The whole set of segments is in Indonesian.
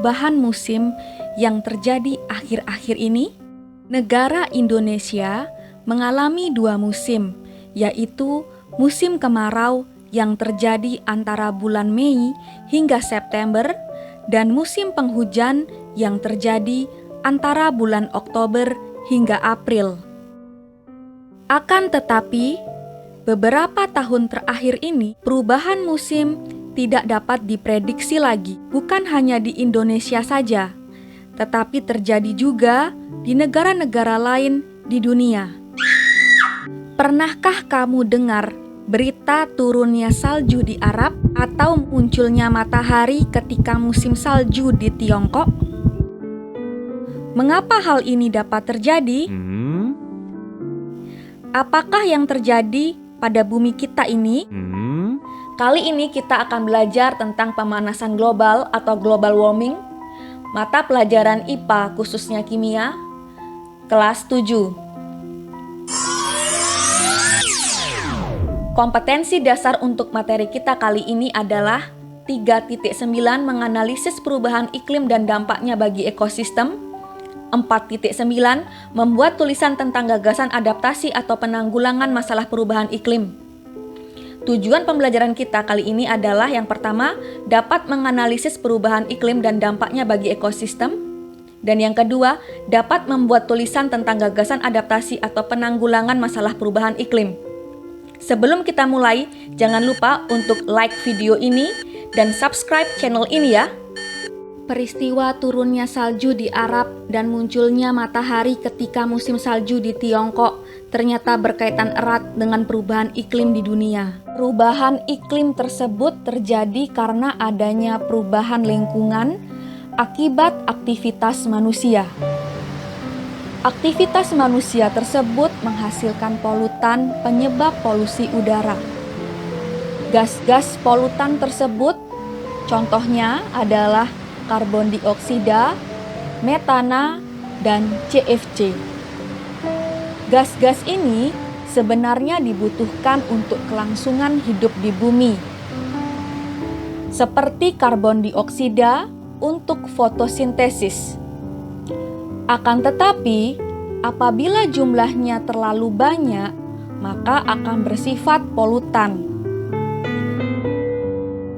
perubahan musim yang terjadi akhir-akhir ini? Negara Indonesia mengalami 2 musim, yaitu musim kemarau yang terjadi antara bulan Mei hingga September dan musim penghujan yang terjadi antara bulan Oktober hingga April. Akan tetapi, beberapa tahun terakhir ini perubahan musim tidak dapat diprediksi lagi, bukan hanya di Indonesia saja, tetapi terjadi juga di negara-negara lain di dunia. Pernahkah kamu dengar berita turunnya salju di Arab atau munculnya matahari ketika musim salju di Tiongkok? Mengapa hal ini dapat terjadi? Apakah yang terjadi pada bumi kita ini? Kali ini kita akan belajar tentang pemanasan global atau global warming, mata pelajaran IPA khususnya kimia, kelas 7. Kompetensi dasar untuk materi kita kali ini adalah 3.9 menganalisis perubahan iklim dan dampaknya bagi ekosistem, 4.9 membuat tulisan tentang gagasan adaptasi atau penanggulangan masalah perubahan iklim. Tujuan pembelajaran kita kali ini adalah yang pertama, dapat menganalisis perubahan iklim dan dampaknya bagi ekosistem, dan yang kedua, dapat membuat tulisan tentang gagasan adaptasi atau penanggulangan masalah perubahan iklim. Sebelum kita mulai, jangan lupa untuk like video ini dan subscribe channel ini ya. Peristiwa turunnya salju di Arab dan munculnya matahari ketika musim salju di Tiongkok ternyata berkaitan erat dengan perubahan iklim di dunia. Perubahan iklim tersebut terjadi karena adanya perubahan lingkungan akibat aktivitas manusia. Aktivitas manusia tersebut menghasilkan polutan penyebab polusi udara. Gas-gas polutan tersebut contohnya adalah karbon dioksida, metana, dan CFC. Gas-gas ini sebenarnya dibutuhkan untuk kelangsungan hidup di bumi, seperti karbon dioksida untuk fotosintesis. Akan tetapi, apabila jumlahnya terlalu banyak, maka akan bersifat polutan.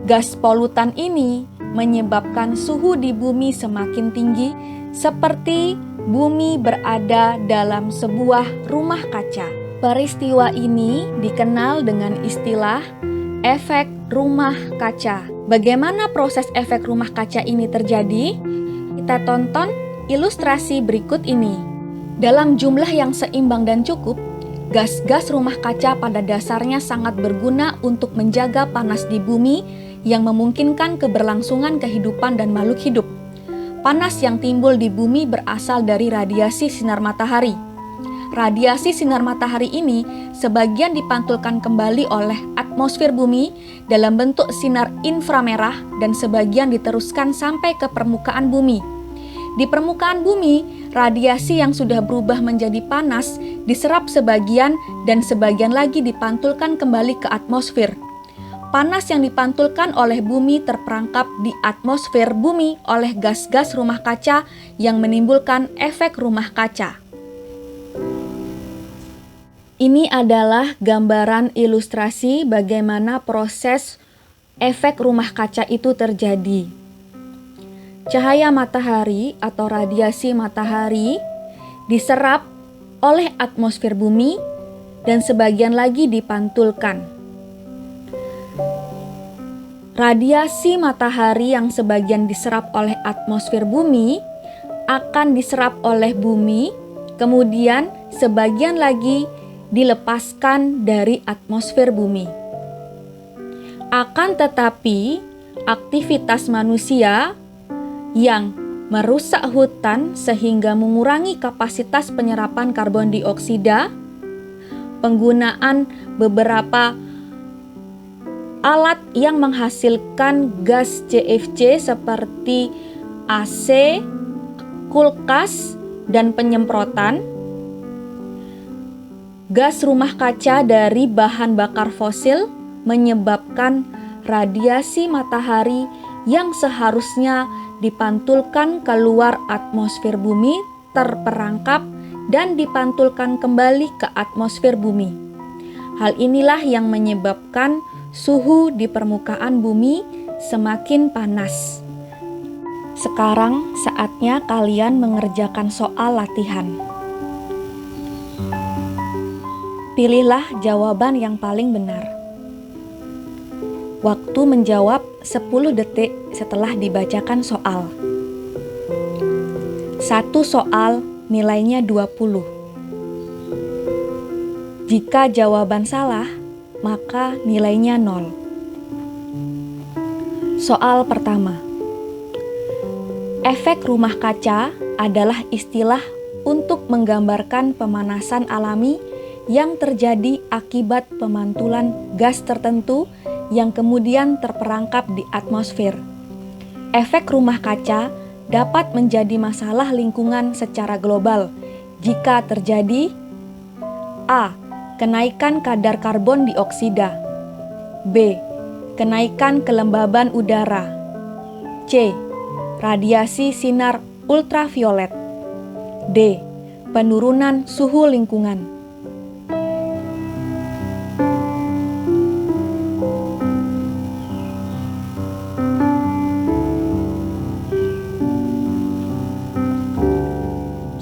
Gas polutan ini menyebabkan suhu di bumi semakin tinggi, seperti bumi berada dalam sebuah rumah kaca. Peristiwa ini dikenal dengan istilah efek rumah kaca. Bagaimana proses efek rumah kaca ini terjadi? Kita tonton ilustrasi berikut ini. Dalam jumlah yang seimbang dan cukup, gas-gas rumah kaca pada dasarnya sangat berguna untuk menjaga panas di bumi yang memungkinkan keberlangsungan kehidupan dan makhluk hidup. Panas yang timbul di bumi berasal dari radiasi sinar matahari. Radiasi sinar matahari ini sebagian dipantulkan kembali oleh atmosfer bumi dalam bentuk sinar inframerah dan sebagian diteruskan sampai ke permukaan bumi. Di permukaan bumi, radiasi yang sudah berubah menjadi panas diserap sebagian dan sebagian lagi dipantulkan kembali ke atmosfer. Panas yang dipantulkan oleh bumi terperangkap di atmosfer bumi oleh gas-gas rumah kaca yang menimbulkan efek rumah kaca. Ini adalah gambaran ilustrasi bagaimana proses efek rumah kaca itu terjadi. Cahaya matahari atau radiasi matahari diserap oleh atmosfer bumi dan sebagian lagi dipantulkan. Radiasi matahari yang sebagian diserap oleh atmosfer bumi akan diserap oleh bumi, kemudian sebagian lagi dilepaskan dari atmosfer bumi. Akan tetapi, aktivitas manusia yang merusak hutan sehingga mengurangi kapasitas penyerapan karbon dioksida, penggunaan beberapa alat yang menghasilkan gas CFC seperti AC, kulkas, dan penyemprotan, gas rumah kaca dari bahan bakar fosil menyebabkan radiasi matahari yang seharusnya dipantulkan keluar atmosfer bumi, terperangkap, dan dipantulkan kembali ke atmosfer bumi. Hal inilah yang menyebabkan suhu di permukaan bumi semakin panas. Sekarang saatnya kalian mengerjakan soal latihan. Pilihlah jawaban yang paling benar. Waktu menjawab 10 detik setelah dibacakan soal. Satu soal nilainya 20. Jika jawaban salah, maka nilainya 0. Soal pertama. Efek rumah kaca adalah istilah untuk menggambarkan pemanasan alami yang terjadi akibat pemantulan gas tertentu yang kemudian terperangkap di atmosfer. Efek rumah kaca dapat menjadi masalah lingkungan secara global jika terjadi A. Kenaikan kadar karbon dioksida. B. Kenaikan kelembaban udara. C. Radiasi sinar ultraviolet. D. Penurunan suhu lingkungan.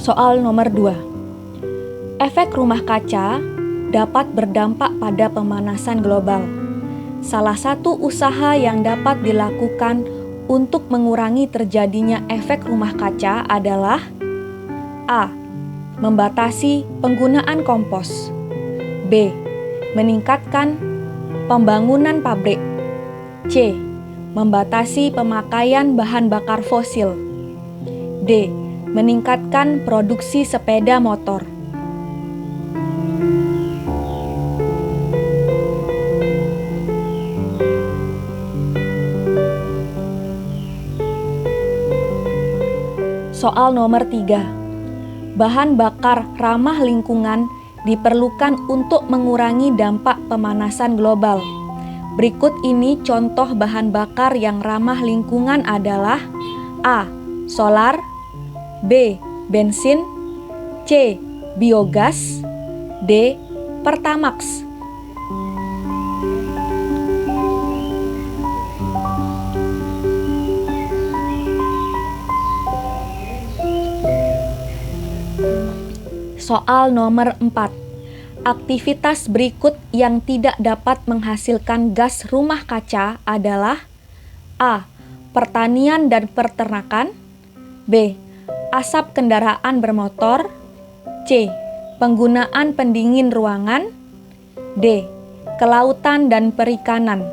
Soal nomor 2. Efek rumah kaca dapat berdampak pada pemanasan global. Salah satu usaha yang dapat dilakukan untuk mengurangi terjadinya efek rumah kaca adalah A. Membatasi penggunaan kompos. B. Meningkatkan pembangunan pabrik. C. Membatasi pemakaian bahan bakar fosil. D. Meningkatkan produksi sepeda motor. Soal nomor 3. Bahan bakar ramah lingkungan diperlukan untuk mengurangi dampak pemanasan global. Berikut ini contoh bahan bakar yang ramah lingkungan adalah A. Solar. B. Bensin. C. Biogas. D. Pertamax. Soal nomor 4. Aktivitas berikut yang tidak dapat menghasilkan gas rumah kaca adalah A. Pertanian dan peternakan. B. Asap kendaraan bermotor. C. Penggunaan pendingin ruangan. D. Kelautan dan perikanan.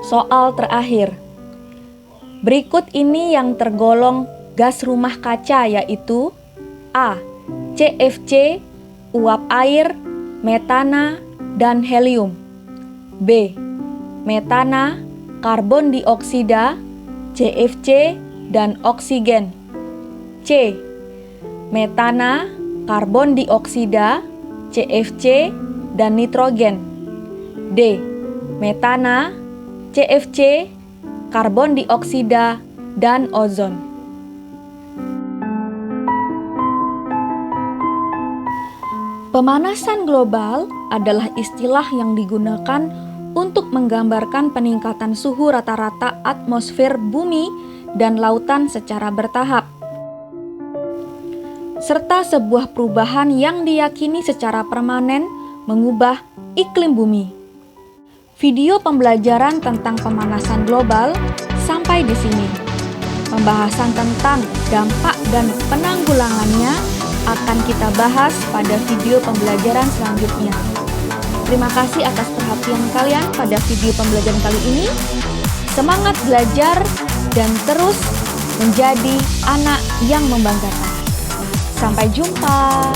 Soal terakhir. Berikut ini yang tergolong gas rumah kaca yaitu A. CFC, uap air, metana, dan helium. B. Metana, karbon dioksida, CFC, dan oksigen. C. Metana, karbon dioksida, CFC, dan nitrogen. D. Metana, CFC, karbon dioksida, dan ozon. Pemanasan global adalah istilah yang digunakan untuk menggambarkan peningkatan suhu rata-rata atmosfer bumi dan lautan secara bertahap, serta sebuah perubahan yang diyakini secara permanen mengubah iklim bumi. Video pembelajaran tentang pemanasan global sampai di sini. Pembahasan tentang dampak dan penanggulangannya akan kita bahas pada video pembelajaran selanjutnya. Terima kasih atas perhatian kalian pada video pembelajaran kali ini. Semangat belajar dan terus menjadi anak yang membanggakan. Sampai jumpa.